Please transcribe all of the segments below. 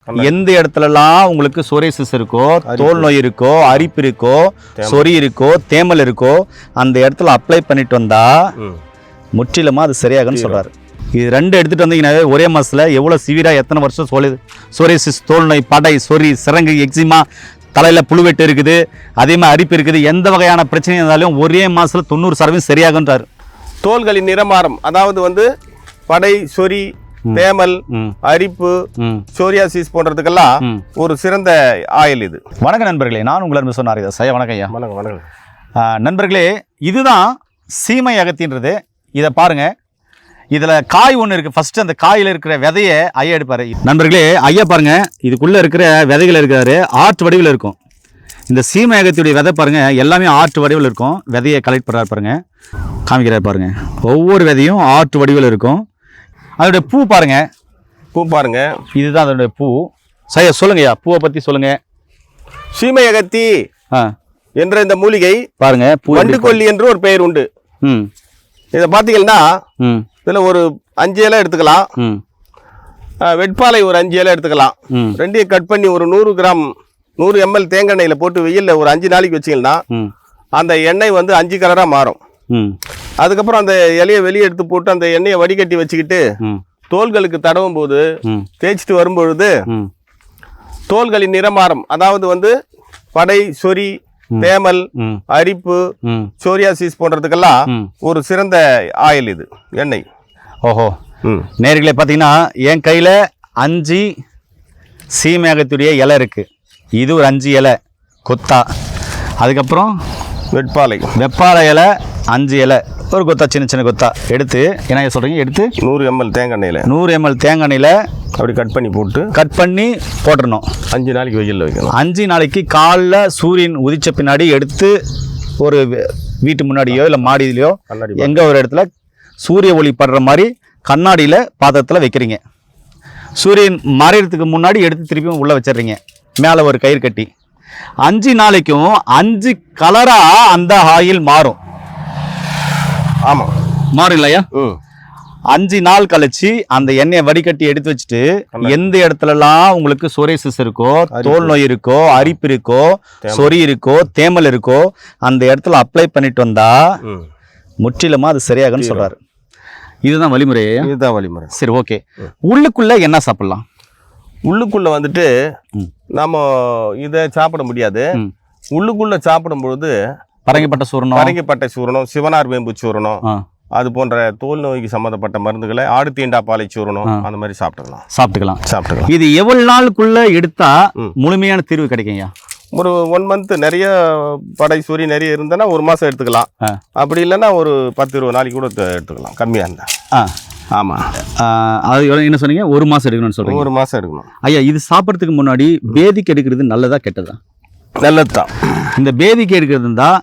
எந்த இடத்துலலாம் உங்களுக்கு சோரியாசிஸ் இருக்கோ, தோல் நோய் இருக்கோ, அரிப்பு இருக்கோ, சொறி இருக்கோ, தேமல் இருக்கோ, அந்த இடத்துல அப்ளை பண்ணிட்டு வந்தா முற்றிலுமா அது சரியாகும்னு சொல்றாரு. இது ரெண்டு எடுத்துட்டு வந்தீங்கன்னா ஒரே மாசத்துல எவ்வளவு சிவியரா எத்தனை வருஷம் சோரியாசிஸ், தோல் நோய், படை, சொறி, சிரங்கு, எக்ஸிமா, தலையில புழுவெட்டு இருக்குது, அதே மாதிரி அரிப்பு இருக்குது, எந்த வகையான பிரச்சனை இருந்தாலும் ஒரே மாசத்துல 90% சரியாகுன்றாரு. தோள்களின் நிறமாறும், அதாவது படை, சொறி, தேமல், அரிப்பு, சோரியாசிஸ் போன்றதுக்கெல்லாம் ஒரு சிறந்த ஆயில் இது. வணக்கம் நண்பர்களே, நான் உங்களை சொன்னார் வணக்கம் ஐயா. வணக்கம் வணக்கம் நண்பர்களே, இதுதான் சீமை அகத்தின்றது. இதை பாருங்க, இதுல காய் ஒன்று இருக்கு. ஃபர்ஸ்ட் அந்த காயில இருக்கிற விதையை ஐயா எடுப்பாரு. நண்பர்களே, ஐயா பாருங்க, இதுக்குள்ள இருக்கிற விதைகள் இருக்கிறாரு, ஆர்ட் வடிவில் இருக்கும். இந்த சீமை அகத்தியுடைய விதை பாருங்க, எல்லாமே ஆர்ட் வடிவில் இருக்கும். விதையை கலெக்ட் பண்ணுறாரு பாருங்க, காமிக்கிறார் பாருங்க. ஒவ்வொரு விதையும் ஆர்ட் வடிவில் இருக்கும். அதோடைய பூ பாருங்க, இதுதான் அதோடைய பூ. சரியா சொல்லுங்க ஐயா, பூவை பத்தி சொல்லுங்க. சீமை அகத்தி என்ற இந்த மூலிகை பாருங்க, வண்டுக்கொல்லி என்று ஒரு பெயர் உண்டு. இதை பார்த்தீங்கன்னா இதில் ஒரு 5 இலை எடுத்துக்கலாம், வெட்பாலை ஒரு 5 இலை எடுத்துக்கலாம். ரெண்டையும் கட் பண்ணி ஒரு 100 ml தேங்காய் எண்ணெயில் போட்டு வெயிலில் ஒரு 5 நாளைக்கு வச்சிங்கன்னா அந்த எண்ணெய் 5 கலராக மாறும். அதுக்கப்புறம் அந்த இலையை வெளியே எடுத்து போட்டு அந்த எண்ணெயை வடிகட்டி வச்சுக்கிட்டு தோள்களுக்கு தடவும் போது தேய்ச்சிட்டு வரும்பொழுது தோள்களின் நிறமாறும், அதாவது படை, சொறி, தேமல், அரிப்பு, சோரியாசிஸ் போன்றதுக்கெல்லாம் ஒரு சிறந்த ஆயில் இது, எண்ணெய். ஓஹோ, நேர்களே பார்த்தீங்கன்னா என் கையில் 5 சீமையகத்துடைய இலை இருக்கு. இது ஒரு 5 இலை கொத்தா. அதுக்கப்புறம் வெப்பாலை இலை 5 இலை, ஒரு கொத்தா, சின்ன கொத்தா எடுத்து என்ன சொல்றீங்க, எடுத்து 100 ml தேங்காய் எண்ணெயில் அப்படி கட் பண்ணி போட்டுடணும். 5 நாளைக்கு வெயிலில் வைக்கணும். 5 நாளைக்கு காலைல சூரியன் உதிச்ச பின்னாடி எடுத்து ஒரு வீட்டு முன்னாடியோ இல்லை மாடியிலையோ எங்கே ஒரு இடத்துல சூரிய ஒளி படுற மாதிரி கண்ணாடியில் பாத்திரத்தில் வைக்கிறீங்க. சூரியன் மறைகிறதுக்கு முன்னாடி எடுத்து திருப்பியும் உள்ளே வச்சிடுறீங்க, மேலே ஒரு கயிறு கட்டி. 5 நாளைக்கும் 5 கலராக அந்த ஆயில் மாறும். ஆமாம், மாறும் இல்லையா? 5 நாள் கழிச்சு அந்த எண்ணெயை வடிகட்டி எடுத்து வச்சுட்டு எந்த இடத்துலலாம் உங்களுக்கு சோரியாசிஸ் இருக்கோ, தோல் நோய் இருக்கோ, அரிப்பு இருக்கோ, சொறி இருக்கோ, தேமல் இருக்கோ, அந்த இடத்துல அப்ளை பண்ணிட்டு வந்தா முற்றிலுமா அது சரியாகும்னு சொல்றாரு. இதுதான் வழிமுறை. சரி, ஓகே. உள்ளுக்குள்ள என்ன சாப்பிடலாம்? உள்ளுக்குள்ள நம்ம இதை சாப்பிட முடியாது. உள்ளுக்குள்ள சாப்பிடும் பொழுது பரங்கிப்பட்டை சூரணம், சிவனார் வேம்பு சூரணம், அது போன்ற தோல் நோய்க்கு சம்மந்தப்பட்ட மருந்துகளை, ஆடு தீண்டா பாலை சூரணம், அந்த மாதிரி சாப்பிட்டுக்கலாம். இது எவ்வளவு நாளுக்குள்ள எடுத்தா முழுமையான தீர்வு கிடைக்குங்க? ஒரு 1 month. நிறைய படை, சொறி நிறைய இருந்தனா 1 மாசம் எடுத்துக்கலாம். அப்படி இல்லைன்னா ஒரு 10-20 நாளைக்கு கூட எடுத்துக்கலாம், கம்மியா இருந்தா. ஆமா, அது என்ன சொன்னீங்க, 1 மாசம் எடுக்கணும்னு சொல்றீங்க? 1 மாசம் எடுக்கணும். ஐயா, இது சாப்பிட்றதுக்கு முன்னாடி பேதிக்கு எடுக்கிறது நல்லதா கெட்டதா? நல்லதுதான். இந்த பேதிக்கு எடுக்கிறது தான்.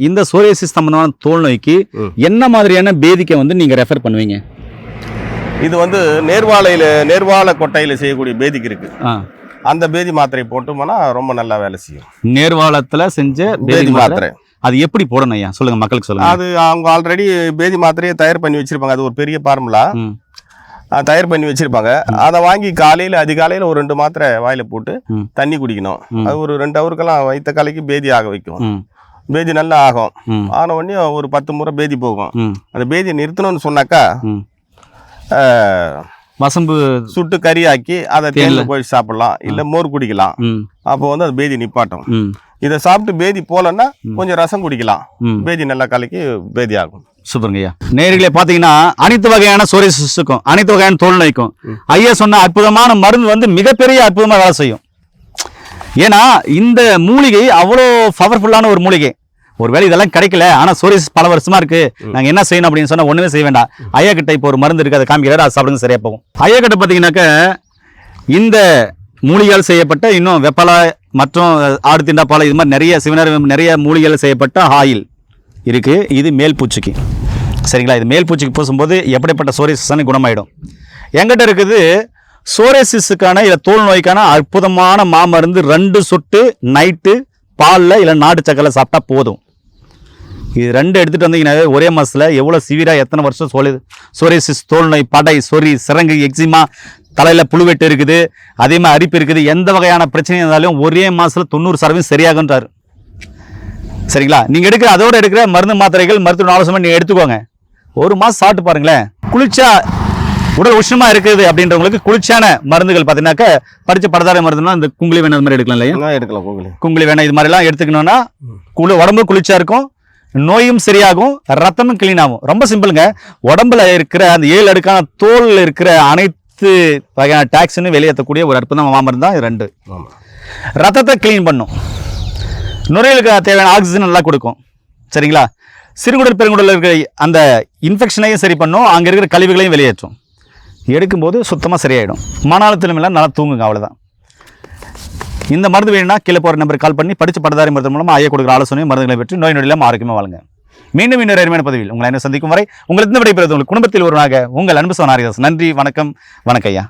இந்த சோரியாசிஸ் சம்பந்தமான தோல் நோய்க்கு என்ன மாதிரியான பேதிக்கை நீங்க ரெஃபர் பண்ணுவீங்க? இது நேர்வாழை கொட்டையில செய்யக்கூடிய பேதிக்கு இருக்கு. அந்த பேதி மாத்திரை போட்டோம்னா ரொம்ப நல்லா வேலை செய்யும். நேர்வாழத்துல செஞ்ச பேதி மாத்திரை அது எப்படி போடணும் ஐயா, சொல்லுங்க, மக்களுக்கு சொல்லுங்க. அது அவங்க ஆல்ரெடி பேதி மாத்திரையை தயார் பண்ணி வச்சிருப்பாங்க. அது ஒரு பெரிய ஃபார்முலா தயார் பண்ணி வச்சிருப்பாங்க. அதை வாங்கி அதிகாலையில ஒரு 2 மாத்திரை வாயில போட்டு தண்ணி குடிக்கணும். அது ஒரு 2 ஹவருக்கெல்லாம் வைத்த காலைக்கு பேதி ஆக வைக்கும். பேதி நல்லா ஆகும். ஆன உடனே ஒரு 10 முறை பேதி போகும். அந்த பேதியை நிறுத்தணும்னு சொன்னாக்கா வசம்பு சுட்டு கறியாக்கி அதை தேன்ல போய் சாப்பிடலாம், இல்ல மோர் குடிக்கலாம். அப்போ அது பேதி நிப்பாட்டும். இதை சாப்பிட்டு பேதி போலன்னா கொஞ்சம் ரசம் குடிக்கலாம், பேதி நல்லா கலக்கி பேதி ஆகும். சூப்பருங்கய்யா. நேர்களே பாத்தீங்கன்னா அனைத்து வகையான சோரியாசிஸுக்கும் அனைத்து வகையான தோல் நோய்க்கும் ஐயா சொன்ன அற்புதமான மருந்து மிகப்பெரிய அற்புதமா வேலை செய்யும். ஏன்னா இந்த மூலிகை அவ்வளோ பவர்ஃபுல்லான ஒரு மூலிகை. ஒருவேளை இதெல்லாம் கிடைக்கல, ஆனா சோரியாசிஸ் பல வருஷமா இருக்கு, நாங்க என்ன செய்யணும் அப்படின்னு சொன்னா ஒண்ணுமே செய்ய வேண்டாம். ஐயா கிட்ட இப்போ ஒரு மருந்து இருக்கு, அதை காமிக்கிறாரு, அதை சாப்பிடுங்க, சரியா போகும். ஐயா கிட்ட பாத்தீங்கன்னாக்க இந்த மூலிகையால் செய்யப்பட்ட இன்னும் வெப்பலை மற்றும் ஆடு திண்டா பாலை, இது மாதிரி நிறைய சிவனர் நிறைய மூலிகையால் செய்யப்பட்ட ஆயில் இருக்கு. இது மேல் பூச்சிக்கு, சரிங்களா? இது மேல் பூச்சிக்கு பூசும்போது எப்படிப்பட்ட சோரியாசிஸ் குணமாயிடும். எங்கிட்ட இருக்குது சோரியாசிஸுக்கான இல்லை தோல் நோய்க்கான அற்புதமான மாமருந்து. 2 சொட்டு நைட்டு பாலில் இல்லை நாட்டு சக்கரை சாப்பிட்டா போதும். இது 2 எடுத்துகிட்டு வந்தீங்கன்னா ஒரே மாதத்தில் எவ்வளோ சிவியராக எத்தனை வருஷம் சோரியாசிஸ், தோல் நோய், படை, சொறி, சிரங்கு, எக்ஸிமா, தலையில் புழுவெட்டு இருக்குது, அதே மாதிரி அரிப்பு இருக்குது, எந்த வகையான பிரச்சனையும் இருந்தாலும் ஒரே மாதத்தில் 90% சரியாகுன்றாரு. சரிங்களா? நீங்கள் அதோட எடுக்கிற மருந்து மாத்திரைகள் மருத்துவ ஆலோசனை நீங்கள் எடுத்துக்கோங்க. ஒரு மாதம் சாப்பிட்டு பாருங்களேன். குளிர்ச்சா உடல் உஷ்ணமாக இருக்குது அப்படின்றவங்களுக்கு குளிர்ச்சியான மருந்துகள் பார்த்தீங்கன்னாக்க படித்த படதார மருந்துனா இந்த குங்குளி வேணா, இது மாதிரி எடுக்கலாம் இல்லையா? எடுக்கலாம். குங்குளி வேணா இது மாதிரிலாம் எடுத்துக்கணும்னா உடம்பு குளிர்ச்சியா இருக்கும், நோயும் சரியாகும், ரத்தமும் கிளீன் ஆகும். ரொம்ப சிம்பிளுங்க. உடம்புல இருக்கிற அந்த 7 அடுக்கான தோல் இருக்கிற அனைத்து வகையான டாக்ஸின்னு வெளியேற்றக்கூடிய ஒரு அற்புதமான மாமருந்து தான் இது 2. ரத்தத்தை கிளீன் பண்ணும், நுரையீரலுக்கு தேவையான ஆக்சிஜன் நல்லா கொடுக்கும். சரிங்களா? சிறுகுடல் பெருங்குடல் இருக்கிற அந்த இன்ஃபெக்ஷனையும் சரி பண்ணும், அங்கே இருக்கிற கழிவுகளையும் வெளியேற்றும். எடுக்கும்போது சுத்தமாக சரியாயிடும். மன அழுத்தம் எல்லாம் நல்லா தூங்குங்க, அவ்வளோதான். இந்த மருந்து வேணும்னா கீழே போகிற நம்பருக்கு கால் பண்ணி படித்து படதாரி மருந்து மூலமாக ஐயா கொடுக்குற ஆலோசனை மருந்துகளை பெற்று நோய் நொடியில்லாமல் ஆரோக்கியமாக வாழுங்க. மீண்டும் இன்னொரு அருமையான பதிவில் உங்களை என்ன சந்திக்கும் வரை உங்களை இந்த விடைபெறுவது உங்கள் குடும்பத்தில் ஒருவனாக உங்கள் அன்பு சோனாரிதாஸ். நன்றி, வணக்கம். வணக்கம் ஐயா.